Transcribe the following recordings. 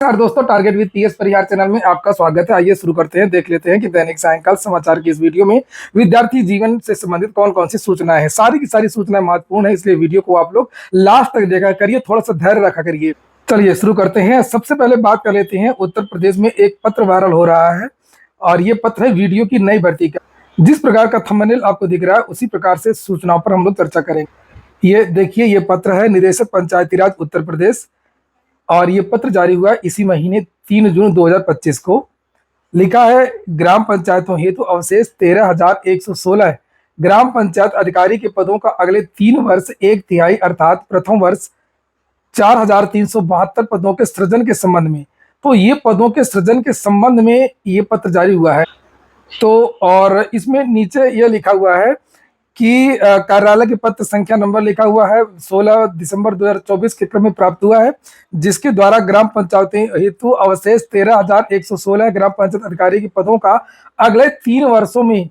नमस्कार दोस्तों, target with PS Parihar channel में आपका स्वागत है। आइए शुरू करते हैं। देख लेते हैं कि दैनिक सायंकाल समाचार की इस वीडियो में विद्यार्थी जीवन से संबंधित कौन कौन सी सूचनाएं हैं। सारी की सारी सूचनाएं महत्वपूर्ण है, इसलिए वीडियो को आप लोग लास्ट तक देखा करिए, थोड़ा सा धैर्य रखा करिए। चलिए शुरू करते हैं। सबसे पहले बात कर लेते हैं, उत्तर प्रदेश में एक पत्र वायरल हो रहा है और ये पत्र है वीडियो की नई भर्ती का। जिस प्रकार का थंबनेल आपको दिख रहा है उसी प्रकार से सूचनाओं पर हम लोग चर्चा करेंगे। ये देखिए, ये पत्र है निदेशक पंचायती राज उत्तर प्रदेश और ये पत्र जारी हुआ है इसी महीने 3 जून 2025 को। लिखा है, ग्राम पंचायतों हेतु अवशेष 13,116 ग्राम पंचायत अधिकारी के पदों का अगले 3 वर्ष 1/3 अर्थात प्रथम वर्ष 4,372 पदों के सृजन के संबंध में। तो ये पदों के सृजन के संबंध में ये पत्र जारी हुआ है। तो और इसमें नीचे यह लिखा हुआ है कि कार्यालय के पत्र संख्या नंबर लिखा हुआ है 16 दिसंबर 2024 के क्रम में प्राप्त हुआ है, जिसके द्वारा ग्राम पंचायतें हेतु अवशेष 13,116 ग्राम पंचायत अधिकारी के पदों का अगले 3 वर्षों में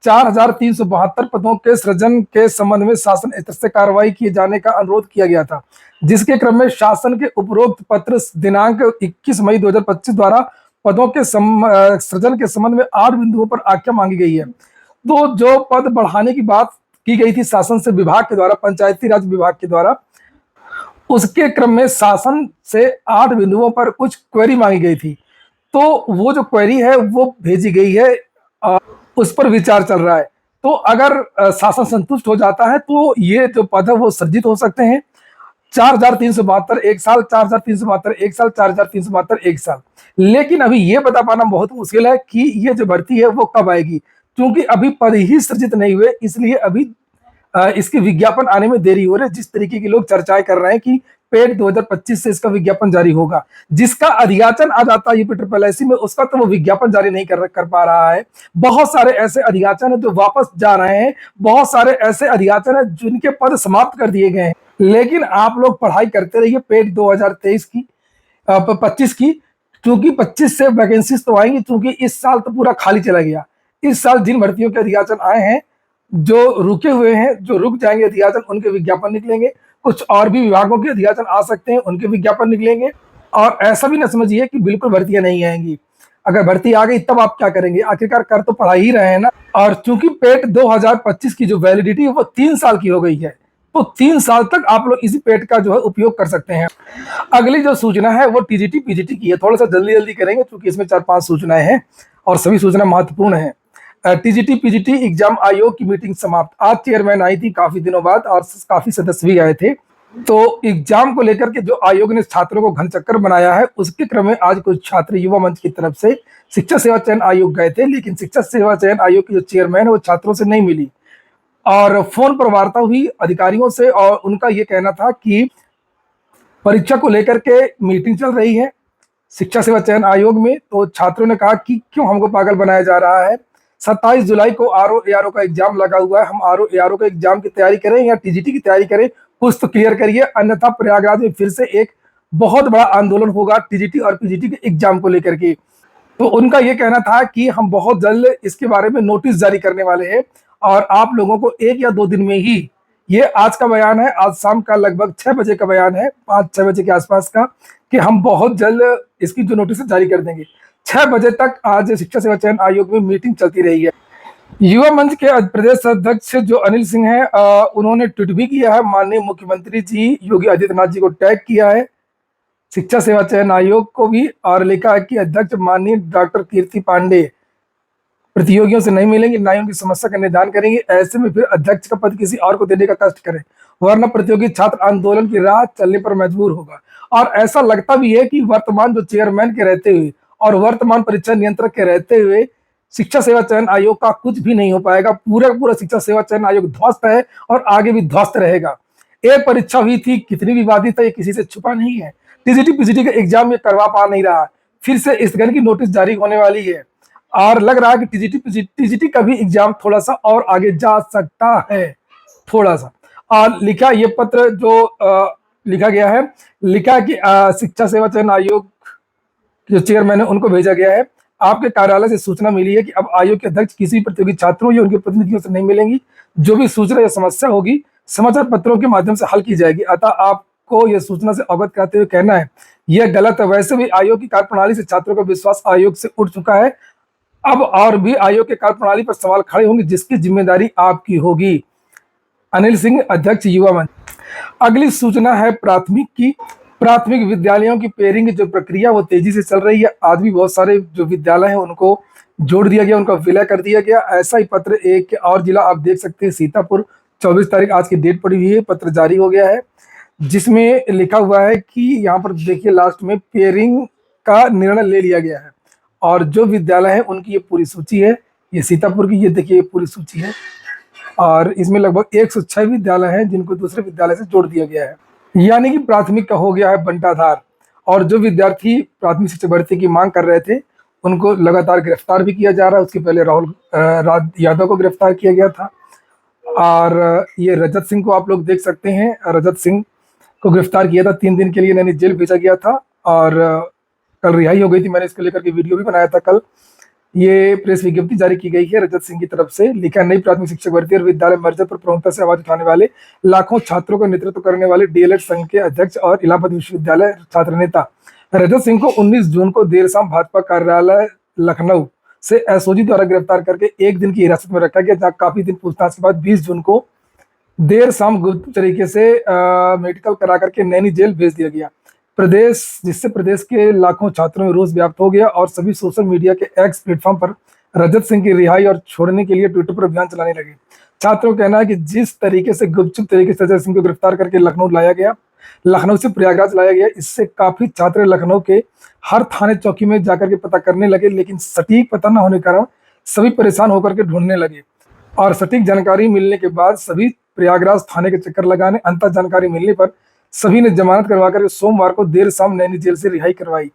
4,372 पदों के सृजन के संबंध में शासन स्तर से कार्रवाई किए जाने का अनुरोध किया गया था, जिसके क्रम में शासन के उपरोक्त पत्र दिनांक 21 मई 2025 द्वारा पदों के सृजन के संबंध में 8 बिंदुओं पर आज्ञा मांगी गई है। तो जो पद बढ़ाने की बात की गई थी शासन से विभाग के द्वारा, पंचायती राज विभाग के द्वारा, उसके क्रम में शासन से 8 बिंदुओं पर कुछ क्वेरी मांगी गई थी। तो वो जो क्वेरी है वो भेजी गई है और उस पर विचार चल रहा है। तो अगर शासन संतुष्ट हो जाता है तो ये जो पद है वो सृजित हो सकते हैं। 4,372 एक साल, 4,372 एक साल, 4,372 एक साल। लेकिन अभी ये बता पाना बहुत मुश्किल है कि ये जो भर्ती है वो कब आएगी, क्योंकि अभी पद ही सृजित नहीं हुए, इसलिए अभी इसके विज्ञापन आने में देरी हो रही है। जिस तरीके के लोग चर्चाएं कर रहे हैं कि पेट 2025 से इसका विज्ञापन जारी होगा, जिसका अधियाचन आ जाता है यूपी में, उसका तो वो विज्ञापन जारी नहीं कर पा रहा है। बहुत सारे ऐसे अधियाचन है जो वापस जा रहे हैं, बहुत सारे ऐसे अधियाचन है जिनके पद समाप्त कर दिए गए हैं। लेकिन आप लोग पढ़ाई करते रहिए पेट 2023 की 25 की, क्योंकि 25 से वैकेंसी तो आएंगी, क्योंकि इस साल तो पूरा खाली चला गया। इस साल जिन भर्तियों के अधियाचन आए हैं, जो रुके हुए हैं, जो रुक जाएंगे अधियाचन, उनके विज्ञापन निकलेंगे। कुछ और भी विभागों के अधियाचन आ सकते हैं, उनके विज्ञापन निकलेंगे। और ऐसा भी ना समझिए कि बिल्कुल भर्तियां नहीं आएंगी। अगर भर्ती आ गई तब आप क्या करेंगे? आखिरकार कर तो पढ़ा ही रहे हैं ना। और चूंकि पेट 2025 की जो वैलिडिटी है वो 3 साल की हो गई है, तो 3 साल तक आप लोग इसी पेट का जो है उपयोग कर सकते हैं। अगली जो सूचना है वो टीजीटी पीजीटी की है। थोड़ा सा जल्दी जल्दी करेंगे क्योंकि इसमें 4-5 सूचनाएं हैं और सभी सूचना महत्वपूर्ण है। टीजीटी पीजीटी एग्जाम आयोग की मीटिंग समाप्त। आज चेयरमैन आई थी काफी दिनों बाद और काफी सदस्य भी आए थे। तो एग्जाम को लेकर के जो आयोग ने छात्रों को घन चक्कर बनाया है, उसके क्रम में आज कुछ छात्र युवा मंच की तरफ से शिक्षा सेवा चयन आयोग गए थे, लेकिन शिक्षा सेवा चयन आयोग की जो चेयरमैन है वो छात्रों से नहीं मिली और फोन पर वार्ता हुई अधिकारियों से और उनका ये कहना था कि परीक्षा को लेकर के मीटिंग चल रही है शिक्षा सेवा चयन आयोग में। तो छात्रों ने कहा कि क्यों हमको पागल बनाया जा रहा है। 27 जुलाई को आरओ एआरओ का एग्जाम लगा हुआ है, हम आरओ एआरओ का एग्जाम की तैयारी करें या टीजीटी की तैयारी करें, कुछ तो क्लियर करिए, अन्यथा प्रयागराज में फिर से एक बहुत बड़ा आंदोलन होगा टीजीटी और पीजीटी के एग्जाम को लेकर के। तो उनका ये कहना था कि हम बहुत जल्द इसके बारे में नोटिस जारी करने वाले हैं और आप लोगों को 1 या 2 दिन में ही, ये आज का बयान है, आज शाम का लगभग 6 बजे का बयान है, 5-6 बजे के आसपास का, कि हम बहुत जल्द इसकी जो नोटिस जारी कर देंगे। 6 बजे तक आज शिक्षा सेवा चयन आयोग में मीटिंग चलती रही है। युवा मंच के प्रदेश अध्यक्ष जो अनिल सिंह हैं, उन्होंने ट्वीट भी किया है, माननीय मुख्यमंत्री जी योगी आदित्यनाथ जी को टैग किया है, शिक्षा सेवा चयन आयोग को भी, और लिखा है कि अध्यक्ष माननीय डॉक्टर कीर्ति पांडे प्रतियोगियों से नहीं मिलेंगे, ना ही उनकी समस्या का निदान करेंगे। ऐसे में फिर अध्यक्ष का पद किसी और को देने का कष्ट करें, वरना प्रतियोगी छात्र आंदोलन की राह चलने पर मजबूर होगा। और ऐसा लगता भी है कि वर्तमान जो चेयरमैन के रहते हुए और वर्तमान परीक्षा नियंत्रक के रहते हुए शिक्षा सेवा चयन आयोग का कुछ भी नहीं हो पाएगा। पूरा पूरा शिक्षा सेवा चयन आयोग ध्वस्त है और आगे भी ध्वस्त रहेगा। एक परीक्षा हुई थी, कितनी विवादित है, ये किसी से छुपा नहीं है। टीजीटी पीजीटी का एग्जाम ये करवा पा नहीं रहा, फिर से स्थगन की नोटिस जारी होने वाली है और लग रहा है कि टीजीटी का भी एग्जाम थोड़ा सा और आगे जा सकता है, थोड़ा सा। और लिखा ये पत्र जो लिखा गया है, लिखा कि शिक्षा सेवा चयन आयोग जो चेयरमैन है उनको भेजा गया है, आपके कार्यालय से सूचना मिली है कि अब आयोग के अध्यक्ष किसी प्रतियोगी छात्रों या उनके प्रतिनिधियों से नहीं मिलेंगी। जो भी सूचना या समस्या होगी समाचार पत्रों के माध्यम से हल की जाएगी। अतः आपको यह सूचना से अवगत कराते हुए कहना है यह गलत है। वैसे भी आयोग की कार्यप्रणाली से छात्रों का विश्वास आयोग से उठ चुका है। अब और भी आयोग के कार्यप्रणाली पर सवाल खड़े होंगे, जिसकी जिम्मेदारी आपकी होगी। अनिल सिंह, अध्यक्ष युवा मंच। अगली सूचना है प्राथमिक की। प्राथमिक विद्यालयों की पेयरिंग की जो प्रक्रिया वो तेजी से चल रही है। आज भी बहुत सारे जो विद्यालय हैं उनको जोड़ दिया गया, उनका विलय कर दिया गया। ऐसा ही पत्र एक और जिला आप देख सकते हैं, सीतापुर। 24 तारीख आज की डेट पड़ी हुई है, पत्र जारी हो गया है, जिसमें लिखा हुआ है कि यहाँ पर देखिए लास्ट में पेयरिंग का निर्णय ले लिया गया है। और जो विद्यालय है उनकी ये पूरी सूची है। ये सीतापुर की, ये देखिए पूरी सूची है। और इसमें लगभग 106 विद्यालय हैं जिनको दूसरे विद्यालय से जोड़ दिया गया है। यानी कि प्राथमिक का हो गया है बंटाधार। और जो विद्यार्थी प्राथमिक शिक्षक भर्ती की मांग कर रहे थे उनको लगातार गिरफ्तार भी किया जा रहा है। उसके पहले राहुल यादव को गिरफ्तार किया गया था। और ये रजत सिंह को आप लोग देख सकते हैं, रजत सिंह को गिरफ्तार किया था, 3 दिन के लिए नैनी जेल भेजा गया था और कल रिहाई हो गई थी। मैंने इसको लेकर के वीडियो भी बनाया था कल। ये प्रेस विज्ञप्ति जारी की गई है रजत सिंह की तरफ से। लिखा, नई प्राथमिक शिक्षक भर्ती और विद्यालय मर्जर पर प्रमुखता से आवाज उठाने वाले लाखों छात्रों का नेतृत्व करने वाले डीएलएड संघ के अध्यक्ष और इलाहाबाद विश्वविद्यालय छात्र नेता रजत सिंह को 19 जून को देर शाम भाजपा कार्यालय लखनऊ से एसओजी द्वारा गिरफ्तार करके 1 दिन की हिरासत में रखा गया, जहां काफी दिन पूछताछ के बाद 20 जून को देर शाम गुप्त तरीके से मेडिकल करा करके नैनी जेल भेज दिया गया। जिससे प्रदेश के लाखों छात्रों में रोष व्याप्त हो गया और सभी सोशल मीडिया के एक्स प्लेटफॉर्म पर रजत सिंह की रिहाई और छोड़ने के लिए ट्विटर पर अभियान चलाने लगे। छात्रों का कहना है कि जिस तरीके से गुपचुप तरीके से रजत सिंह को गिरफ्तार करके लखनऊ से प्रयागराज लाया गया, इससे काफी छात्र लखनऊ के हर थाने चौकी में जाकर के पता करने लगे, लेकिन सटीक पता न होने के कारण सभी परेशान होकर के ढूंढने लगे। और सटीक जानकारी मिलने के बाद सभी प्रयागराज थाने के चक्कर लगाने, अंतर जानकारी मिलने पर सभी ने जमानत करवा कर सोमवार को देर शाम नैनी जेल से रिहाई करवाई।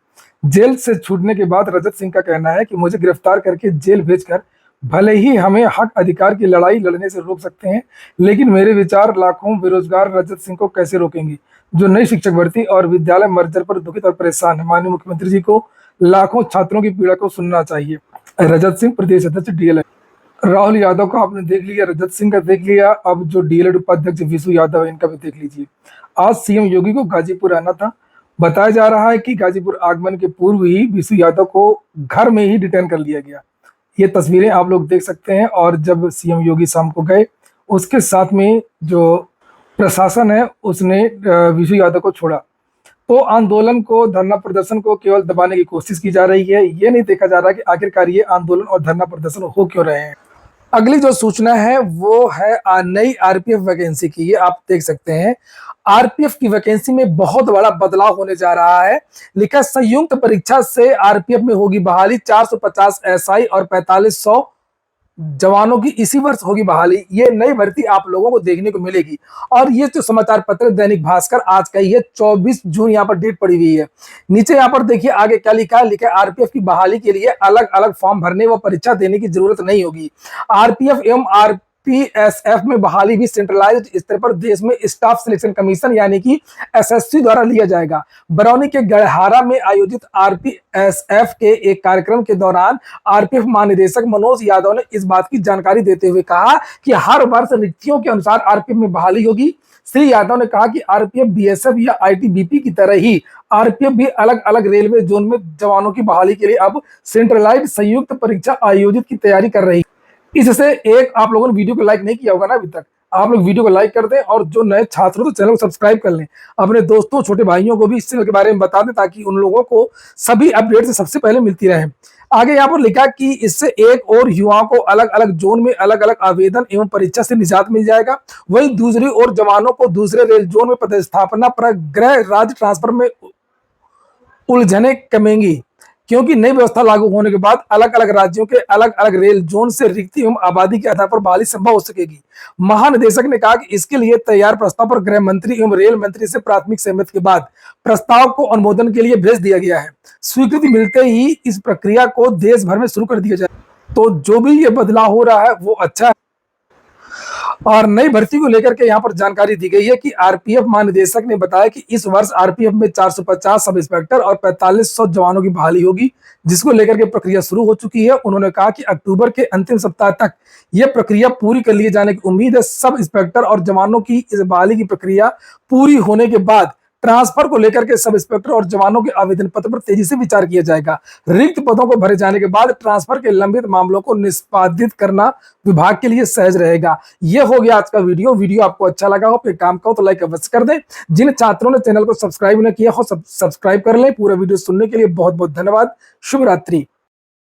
जेल से छूटने के बाद रजत सिंह का कहना है कि मुझे गिरफ्तार करके जेल भेजकर भले ही हमें हक अधिकार की लड़ाई लड़ने से रोक सकते हैं, लेकिन मेरे विचार लाखों बेरोजगार रजत सिंह को कैसे रोकेंगे, जो नई शिक्षक भर्ती और विद्यालय मर्जर पर दुखित और परेशान है। माननीय मुख्यमंत्री जी को लाखों छात्रों की पीड़ा को सुनना चाहिए। रजत सिंह, प्रदेश अध्यक्ष डीएलएड। राहुल यादव का आपने देख लिया, रजत सिंह का देख लिया, अब जो डीएलएड उपाध्यक्ष विशु यादव है इनका भी देख लीजिए। आज सीएम योगी को गाजीपुर आना था। बताया जा रहा है कि गाजीपुर आगमन के पूर्व ही विशु यादव को घर में ही डिटेन कर लिया गया। ये तस्वीरें आप लोग देख सकते हैं। और जब सीएम योगी शाम को गए, उसके साथ में जो प्रशासन है उसने विशु यादव को छोड़ा। तो आंदोलन को, धरना प्रदर्शन को केवल दबाने की कोशिश की जा रही है। ये नहीं देखा जा रहा कि आखिरकार ये आंदोलन और धरना प्रदर्शन हो क्यों रहे हैं। अगली जो सूचना है वो है नई आरपीएफ वैकेंसी की। ये आप देख सकते हैं, आरपीएफ की वैकेंसी में बहुत बड़ा बदलाव होने जा रहा है। लिखा, संयुक्त परीक्षा से आरपीएफ में होगी बहाली, 450 एसआई और 4500 जवानों की इसी वर्ष होगी बहाली। ये नई भर्ती आप लोगों को देखने को मिलेगी। और ये जो समाचार पत्र दैनिक भास्कर आज का ही है, 24 जून यहाँ पर डेट पड़ी हुई है। नीचे यहाँ पर देखिए आगे क्या लिखा है। लिखा है, आरपीएफ की बहाली के लिए अलग अलग फॉर्म भरने व परीक्षा देने की जरूरत नहीं होगी। आरपीएफ एवं आरपीएसएफ में बहाली भी सेंट्रलाइज्ड स्तर पर देश में स्टाफ सिलेक्शन कमीशन यानी कि एसएससी द्वारा लिया जाएगा। बरौनी के गढ़हारा में आयोजित आरपीएसएफ के एक कार्यक्रम के दौरान आरपीएफ महानिदेशक मनोज यादव ने इस बात की जानकारी देते हुए कहा कि हर वर्ष रिक्तियों के अनुसार आरपीएफ में बहाली होगी। श्री यादव ने कहा कि आरपीएफ, बीएसएफ या आईटीबीपी की तरह ही आरपीएफ भी अलग अलग रेलवे जोन में जवानों की बहाली के लिए अब सेंट्रलाइज्ड संयुक्त परीक्षा आयोजित की तैयारी कर रही है। इससे एक, आप लोगों ने वीडियो को लाइक नहीं किया होगा ना अभी तक, आप लोग वीडियो को लाइक कर दें और जो नए छात्र हो तो चैनल को सब्सक्राइब कर लें। अपने दोस्तों, छोटे भाइयों को भी इस चैनल के बारे में बता दें ताकि उन लोगों को सभी अपडेट से सबसे पहले मिलती रहे। आगे यहाँ पर लिखा कि इससे एक और युवाओं को अलग अलग जोन में अलग अलग आवेदन एवं परीक्षा से निजात मिल जाएगा। वहीं दूसरी ओर जवानों को दूसरे रेल जोन में पदस्थापना पर गृह राज्य ट्रांसफर में उलझने कमेंगी, क्योंकि नई व्यवस्था लागू होने के बाद अलग अलग राज्यों के अलग अलग रेल जोन से रिक्ति एवं आबादी के आधार पर बहाली संभव हो सकेगी। महानिदेशक ने कहा कि इसके लिए तैयार प्रस्ताव पर गृह मंत्री एवं रेल मंत्री से प्राथमिक सहमति के बाद प्रस्ताव को अनुमोदन के लिए भेज दिया गया है। स्वीकृति मिलते ही इस प्रक्रिया को देश भर में शुरू कर दिया जाए। तो जो भी ये बदलाव हो रहा है वो अच्छा है। और नई भर्ती को लेकर के यहाँ पर जानकारी दी गई है कि आरपीएफ महानिदेशक ने बताया कि इस वर्ष आरपीएफ में 450 सब इंस्पेक्टर और 4500 जवानों की बहाली होगी, जिसको लेकर के प्रक्रिया शुरू हो चुकी है। उन्होंने कहा कि अक्टूबर के अंतिम सप्ताह तक यह प्रक्रिया पूरी कर लिए जाने की उम्मीद है। सब इंस्पेक्टर और जवानों की इस बहाली की प्रक्रिया पूरी होने के बाद ट्रांसफर को लेकर के सब इंस्पेक्टर और जवानों के आवेदन पत्र पर तेजी से विचार किया जाएगा। रिक्त पदों को भरे जाने के बाद ट्रांसफर के लंबित मामलों को निष्पादित करना विभाग के लिए सहज रहेगा। यह हो गया आज का वीडियो आपको अच्छा लगा हो, पे काम का हो तो लाइक अवश्य कर दें। जिन छात्रों ने चैनल को सब्सक्राइब नहीं किया हो, सब्सक्राइब कर लें। पूरा वीडियो सुनने के लिए बहुत बहुत धन्यवाद। शुभ रात्रि।